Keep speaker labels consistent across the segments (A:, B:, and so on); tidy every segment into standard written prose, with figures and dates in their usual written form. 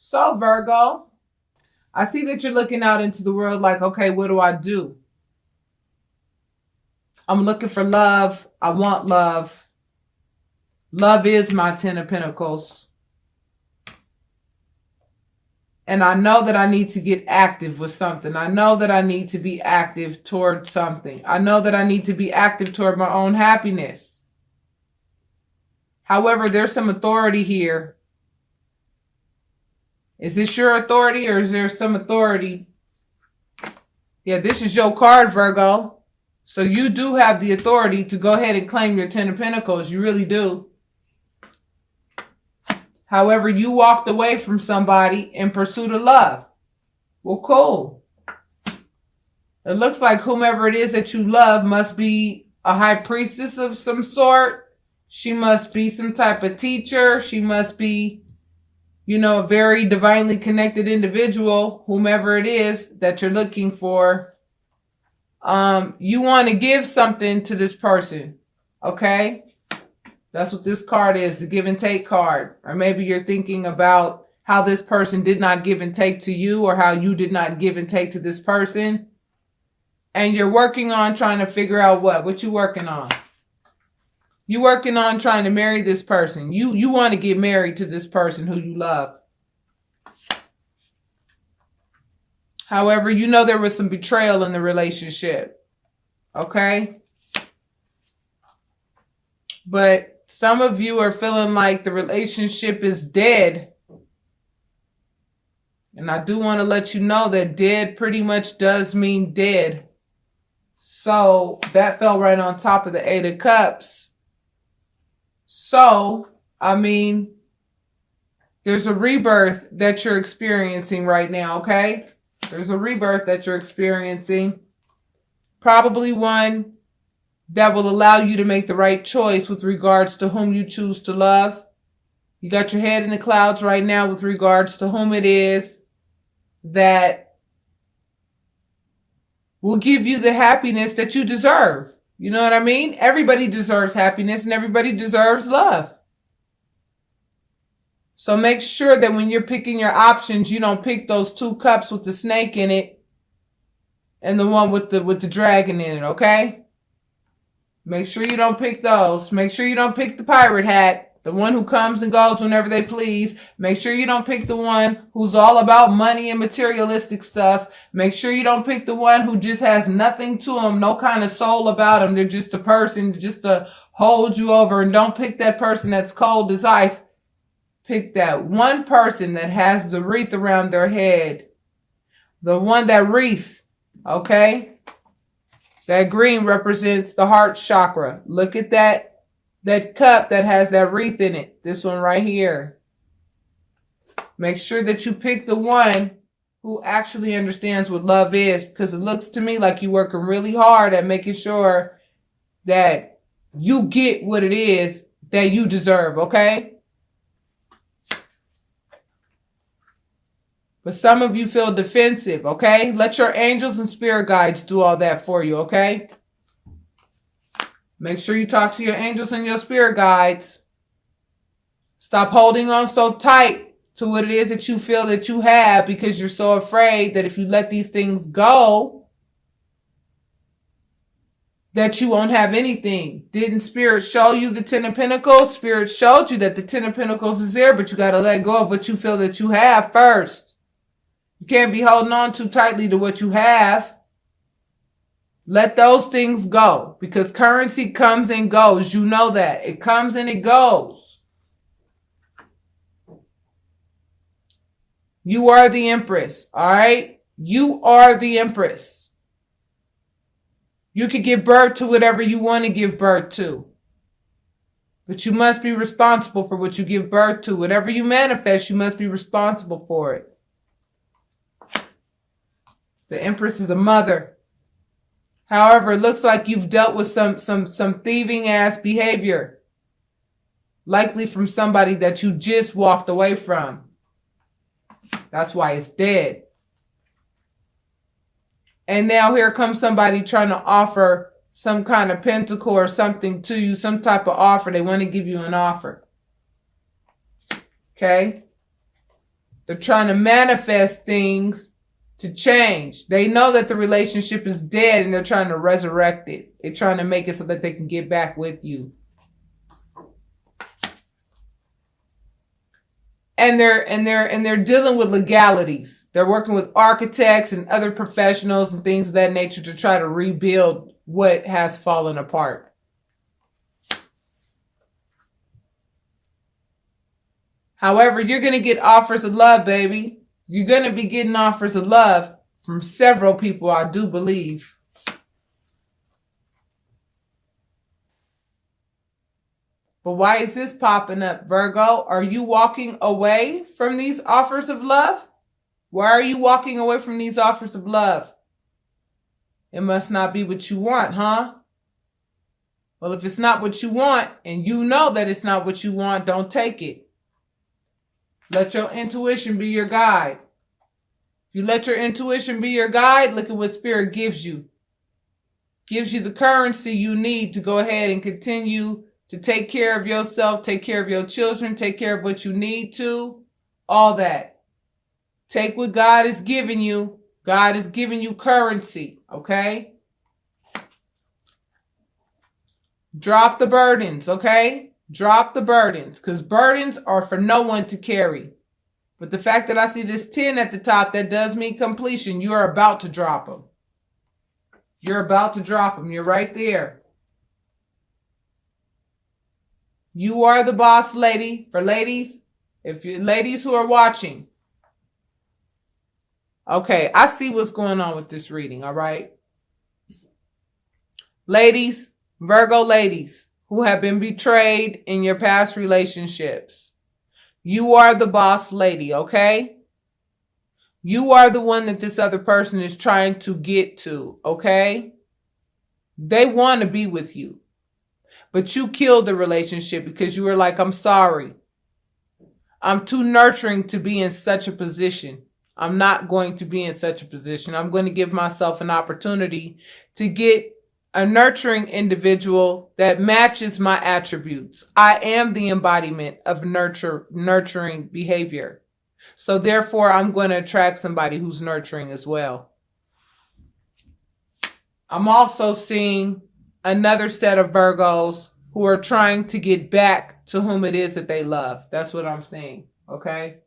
A: So, Virgo, I see that you're looking out into the world like, okay, what do I do? I'm looking for love. I want love. Love is my 10 of Pentacles. And I know that I need to get active with something. I know that I need to be active toward something. I know that I need to be active toward my own happiness. However, there's some authority here. Is this your authority or is there some authority? Yeah, this is your card, Virgo. So you do have the authority to go ahead and claim your 10 of Pentacles. You really do. However, you walked away from somebody in pursuit of love. Well, cool. It looks like whomever it is that you love must be a high priestess of some sort. She must be some type of teacher. She must be, you know, a very divinely connected individual, whomever it is that you're looking for. You want to give something to this person, okay? That's what this card is, the give and take card. Or maybe you're thinking about how this person did not give and take to you or how you did not give and take to this person. And you're working on trying to figure out what you working on. You working on trying to marry this person. You want to get married to this person who you love. However, you know there was some betrayal in the relationship. Okay? But some of you are feeling like the relationship is dead. And I do want to let you know that dead pretty much does mean dead. So that fell right on top of the 8 of Cups. So, I mean, there's a rebirth that you're experiencing right now, okay? There's a rebirth that you're experiencing. Probably one that will allow you to make the right choice with regards to whom you choose to love. You got your head in the clouds right now with regards to whom it is that will give you the happiness that you deserve. You know what I mean? Everybody deserves happiness and everybody deserves love. So make sure that when you're picking your options, you don't pick those 2 cups with the snake in it and the one with the dragon in it, okay? Make sure you don't pick those. Make sure you don't pick the pirate hat, the one who comes and goes whenever they please. Make sure you don't pick the one who's all about money and materialistic stuff. Make sure you don't pick the one who just has nothing to them, no kind of soul about them. They're just a person just to hold you over. And don't pick that person that's cold as ice. Pick that one person that has the wreath around their head. The one that wreath, okay? That green represents the heart chakra. Look at that cup that has that wreath in it. This one right here. Make sure that you pick the one who actually understands what love is, because it looks to me like you're working really hard at making sure that you get what it is that you deserve, okay? But some of you feel defensive, okay? Let your angels and spirit guides do all that for you, okay? Make sure you talk to your angels and your spirit guides. Stop holding on so tight to what it is that you feel that you have, because you're so afraid that if you let these things go, that you won't have anything. Didn't Spirit show you the 10 of Pentacles? Spirit showed you that the 10 of Pentacles is there, but you got to let go of what you feel that you have first. You can't be holding on too tightly to what you have. Let those things go, because currency comes and goes. You know that. It comes and it goes. You are the Empress, all right? You are the Empress. You can give birth to whatever you want to give birth to. But you must be responsible for what you give birth to. Whatever you manifest, you must be responsible for it. The Empress is a mother. However, it looks like you've dealt with some thieving ass behavior. Likely from somebody that you just walked away from. That's why it's dead. And now here comes somebody trying to offer some kind of pentacle or something to you, some type of offer. They want to give you an offer. Okay? They're trying to manifest things to change. They know that the relationship is dead and they're trying to resurrect it. They're trying to make it so that they can get back with you. And they're dealing with legalities. They're working with architects and other professionals and things of that nature to try to rebuild what has fallen apart. However, you're going to get offers of love, baby. You're going to be getting offers of love from several people, I do believe. But why is this popping up, Virgo? Are you walking away from these offers of love? Why are you walking away from these offers of love? It must not be what you want, huh? Well, if it's not what you want, and you know that it's not what you want, don't take it. Let your intuition be your guide. If you let your intuition be your guide, look at what Spirit gives you. Gives you the currency you need to go ahead and continue to take care of yourself, take care of your children, take care of what you need to, all that. Take what God has given you. God is giving you currency, okay? Drop the burdens, okay? Drop the burdens, because burdens are for no one to carry. But the fact that I see this 10 at the top, that does mean completion. You are about to drop them. You're about to drop them. You're right there. You are the boss lady. For ladies, if you ladies who are watching. Okay, I see what's going on with this reading, all right? Ladies, Virgo ladies who have been betrayed in your past relationships. You are the boss lady, okay? You are the one that this other person is trying to get to, okay? They want to be with you. But you killed the relationship because you were like, I'm sorry. I'm too nurturing to be in such a position. I'm not going to be in such a position. I'm going to give myself an opportunity to get a nurturing individual that matches my attributes. I am the embodiment of nurturing behavior. So therefore, I'm going to attract somebody who's nurturing as well. I'm also seeing another set of Virgos who are trying to get back to whom it is that they love. That's what I'm seeing, okay?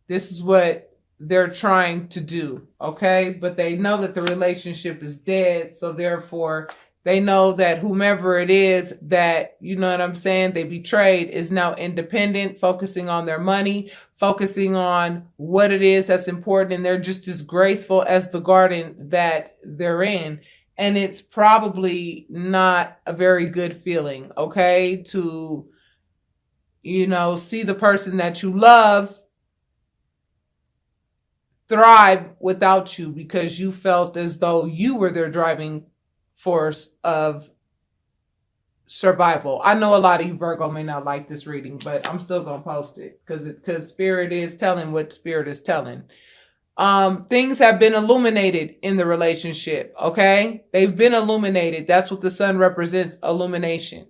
A: This is what they're trying to do, okay? But they know that the relationship is dead, so therefore they know that whomever it is that, you know what I'm saying, they betrayed is now independent, focusing on their money, focusing on what it is that's important, and they're just as graceful as the garden that they're in. And it's probably not a very good feeling, okay? To, you know, see the person that you love thrive without you because you felt as though you were their driving force of survival. I know a lot of you Virgo may not like this reading, but I'm still going to post it because Spirit is telling what Spirit is telling. Things have been illuminated in the relationship, okay? They've been illuminated. That's what the sun represents, illumination.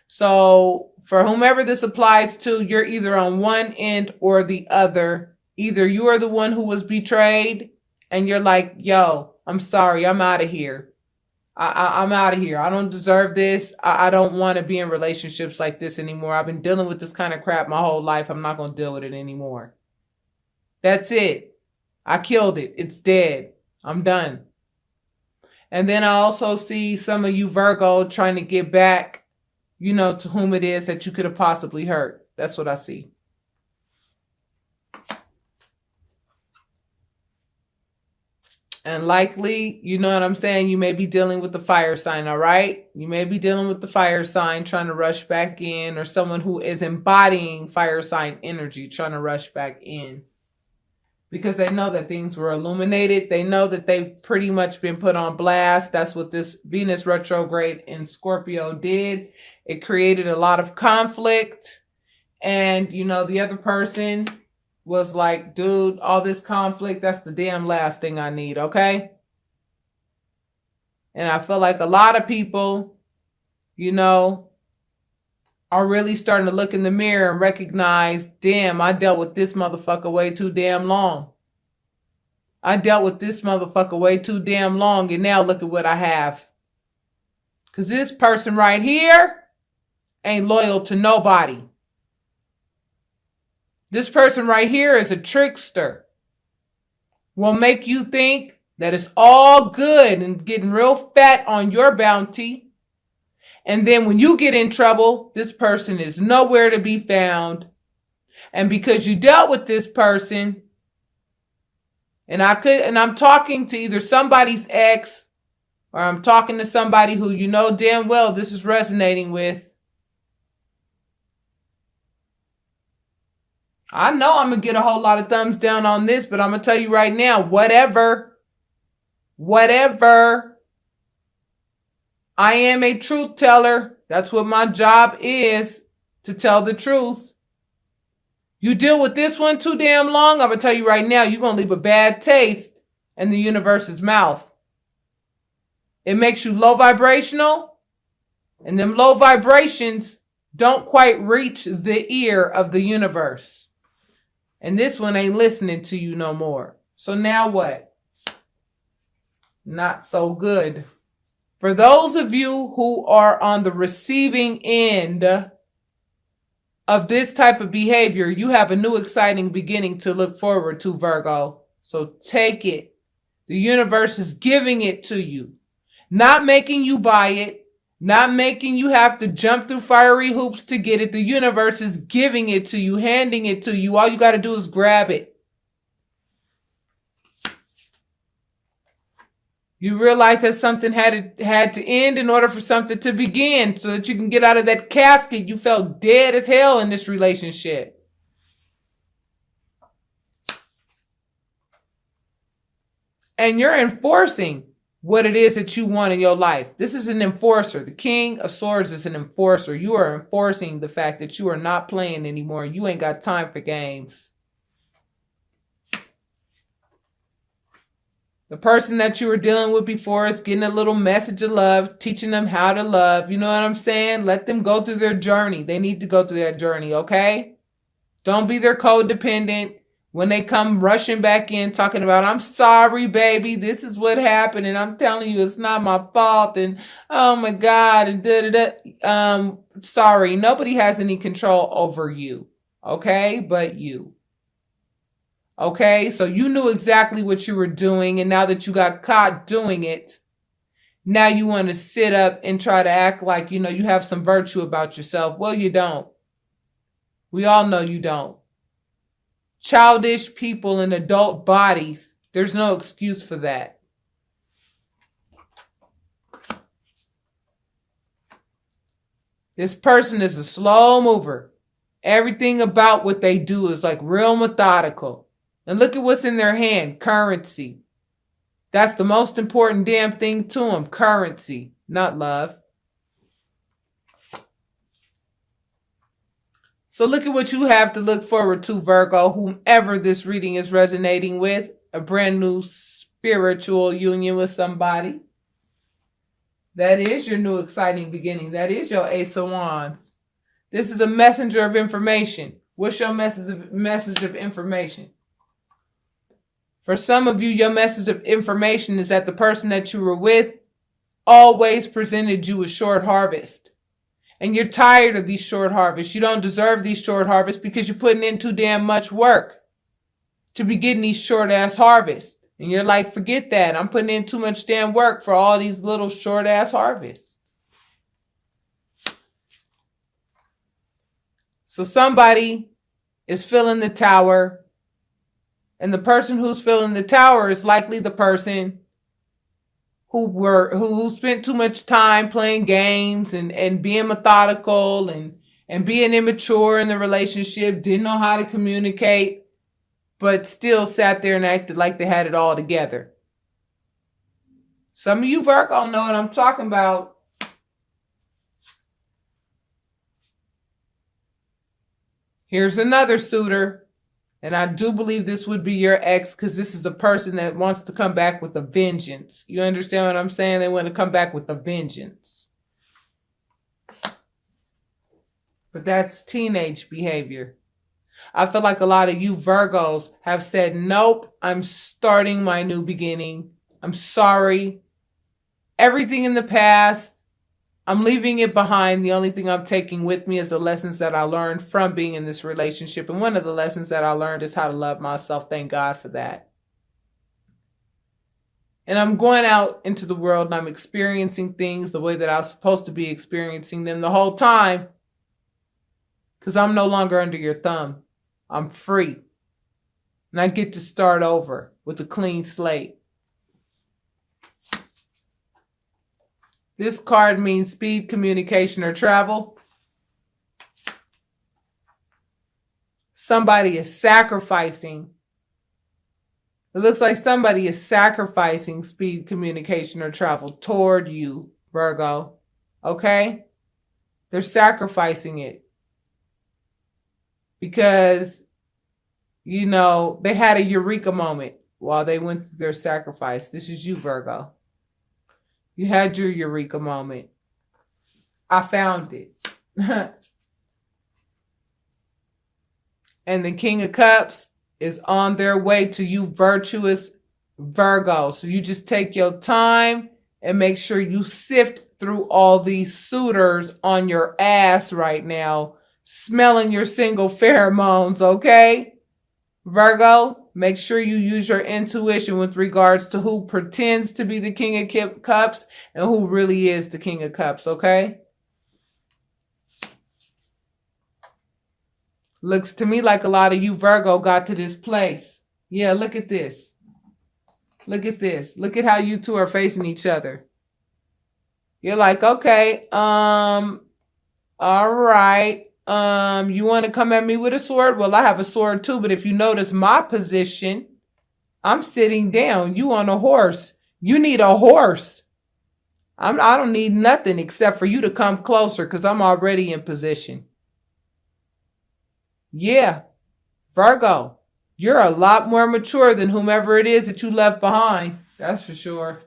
A: So for whomever this applies to, you're either on one end or the other. Either you are the one who was betrayed and you're like, yo, I'm sorry, I'm out of here. I'm out of here. I don't deserve this. I don't want to be in relationships like this anymore. I've been dealing with this kind of crap my whole life. I'm not going to deal with it anymore. That's it. I killed it. It's dead. I'm done. And then I also see some of you Virgo trying to get back, you know, to whom it is that you could have possibly hurt. That's what I see. And likely, you know what I'm saying, you may be dealing with the fire sign, all right? You may be dealing with the fire sign trying to rush back in, or someone who is embodying fire sign energy trying to rush back in. Because they know that things were illuminated. They know that they've pretty much been put on blast. That's what this Venus retrograde in Scorpio did. It created a lot of conflict. And, you know, the other person was like, dude, all this conflict, that's the damn last thing I need, okay? And I feel like a lot of people, you know, are really starting to look in the mirror and recognize, damn, I dealt with this motherfucker way too damn long. I dealt with this motherfucker way too damn long, and now look at what I have. Because this person right here ain't loyal to nobody. This person right here is a trickster. Will make you think that it's all good and getting real fat on your bounty. And then when you get in trouble, this person is nowhere to be found. And because you dealt with this person, and I'm talking to either somebody's ex, or I'm talking to somebody who you know damn well this is resonating with. I know I'm going to get a whole lot of thumbs down on this, but I'm going to tell you right now, whatever. I am a truth teller. That's what my job is, to tell the truth. You deal with this one too damn long, I'm going to tell you right now, you're going to leave a bad taste in the universe's mouth. It makes you low vibrational, and them low vibrations don't quite reach the ear of the universe. And this one ain't listening to you no more. So now what? Not so good. For those of you who are on the receiving end of this type of behavior, you have a new exciting beginning to look forward to, Virgo. So take it. The universe is giving it to you. Not making you buy it. Not making you have to jump through fiery hoops to get it. The universe is giving it to you, handing it to you. All you got to do is grab it. You realize that something had to end in order for something to begin, so that you can get out of that casket. You felt dead as hell in this relationship. And you're enforcing what it is that you want in your life. This is an enforcer. The King of Swords is an enforcer. You are enforcing the fact that you are not playing anymore. You ain't got time for games. The person that you were dealing with before is getting a little message of love, teaching them how to love. You know what I'm saying? Let them go through their journey. They need to go through that journey, okay? Don't be their codependent. When they come rushing back in talking about, I'm sorry, baby, this is what happened, and I'm telling you it's not my fault, and oh my God, and da-da-da. Sorry, nobody has any control over you, okay, but you. Okay, so you knew exactly what you were doing, and now that you got caught doing it, now you want to sit up and try to act like, you know, you have some virtue about yourself. Well, you don't. We all know you don't. Childish people in adult bodies, there's no excuse for that. This person is a slow mover. Everything about what they do is like real methodical. And look at what's in their hand, currency. That's the most important damn thing to them, currency, not love. So look at what you have to look forward to, Virgo, whomever this reading is resonating with. A brand new spiritual union with somebody. That is your new exciting beginning. That is your Ace of Wands. This is a messenger of information. What's your message of information? For some of you, your message of information is that the person that you were with always presented you a short harvest. And you're tired of these short harvests. You don't deserve these short harvests because you're putting in too damn much work to be getting these short ass harvests. And you're like, forget that. I'm putting in too much damn work for all these little short ass harvests. So somebody is filling the tower. And the person who's filling the tower is likely the person who spent too much time playing games and being methodical and being immature in the relationship, didn't know how to communicate, but still sat there and acted like they had it all together. Some of you Virgo know what I'm talking about. Here's another suitor. And I do believe this would be your ex, because this is a person that wants to come back with a vengeance. You understand what I'm saying? They want to come back with a vengeance. But that's teenage behavior. I feel like a lot of you Virgos have said, nope, I'm starting my new beginning. I'm sorry. Everything in the past, I'm leaving it behind. The only thing I'm taking with me is the lessons that I learned from being in this relationship. And one of the lessons that I learned is how to love myself. Thank God for that. And I'm going out into the world and I'm experiencing things the way that I was supposed to be experiencing them the whole time. Because I'm no longer under your thumb. I'm free. And I get to start over with a clean slate. This card means speed, communication, or travel. Somebody is sacrificing. It looks like somebody is sacrificing speed, communication, or travel toward you, Virgo. Okay? They're sacrificing it. Because, you know, they had a eureka moment while they went through their sacrifice. This is you, Virgo. You had your eureka moment. I found it. And the King of Cups is on their way to you, virtuous Virgo. So you just take your time and make sure you sift through all these suitors on your ass right now, smelling your single pheromones, okay? Virgo, make sure you use your intuition with regards to who pretends to be the King of Cups and who really is the King of Cups, okay? Looks to me like a lot of you Virgo got to this place. Yeah, look at this. Look at this. Look at how you two are facing each other. You're like, okay, all right. You want to come at me with a sword? Well, I have a sword too, but if you notice my position, I'm sitting down. You on a horse. You need a horse. I don't need nothing except for you to come closer because I'm already in position. Yeah, Virgo, you're a lot more mature than whomever it is that you left behind. That's for sure.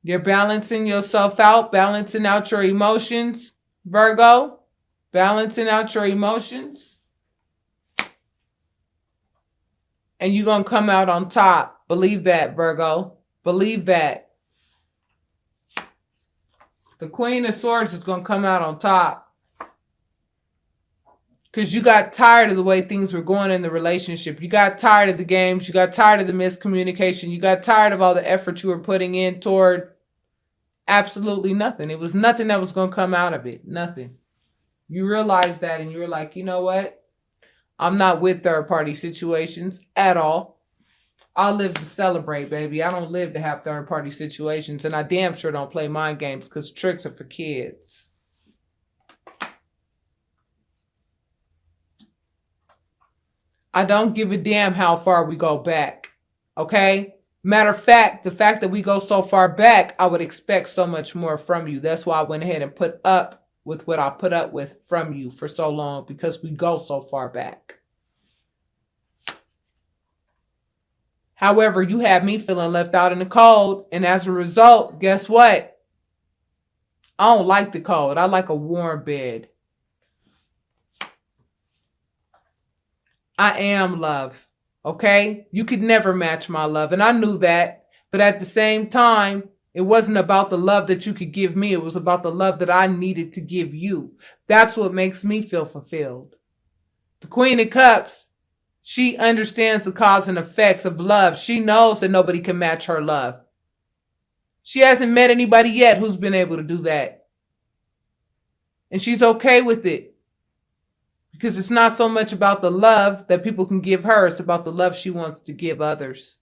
A: You're balancing yourself out, balancing out your emotions, Virgo. Balancing out your emotions. And you're going to come out on top. Believe that, Virgo. Believe that. The Queen of Swords is going to come out on top. Because you got tired of the way things were going in the relationship. You got tired of the games. You got tired of the miscommunication. You got tired of all the effort you were putting in toward absolutely nothing. It was nothing that was going to come out of it. Nothing. You realized that and you were like, you know what? I'm not with third party situations at all. I live to celebrate, baby. I don't live to have third party situations. And I damn sure don't play mind games because tricks are for kids. I don't give a damn how far we go back. Okay? Matter of fact, the fact that we go so far back, I would expect so much more from you. That's why I went ahead and put up with what I put up with from you for so long, because we go so far back. However, you have me feeling left out in the cold. And as a result, guess what? I don't like the cold. I like a warm bed. I am love. Okay? You could never match my love. And I knew that. But at the same time, it wasn't about the love that you could give me. It was about the love that I needed to give you. That's what makes me feel fulfilled. The Queen of Cups, she understands the cause and effects of love. She knows that nobody can match her love. She hasn't met anybody yet who's been able to do that. And she's okay with it. Because it's not so much about the love that people can give her. It's about the love she wants to give others.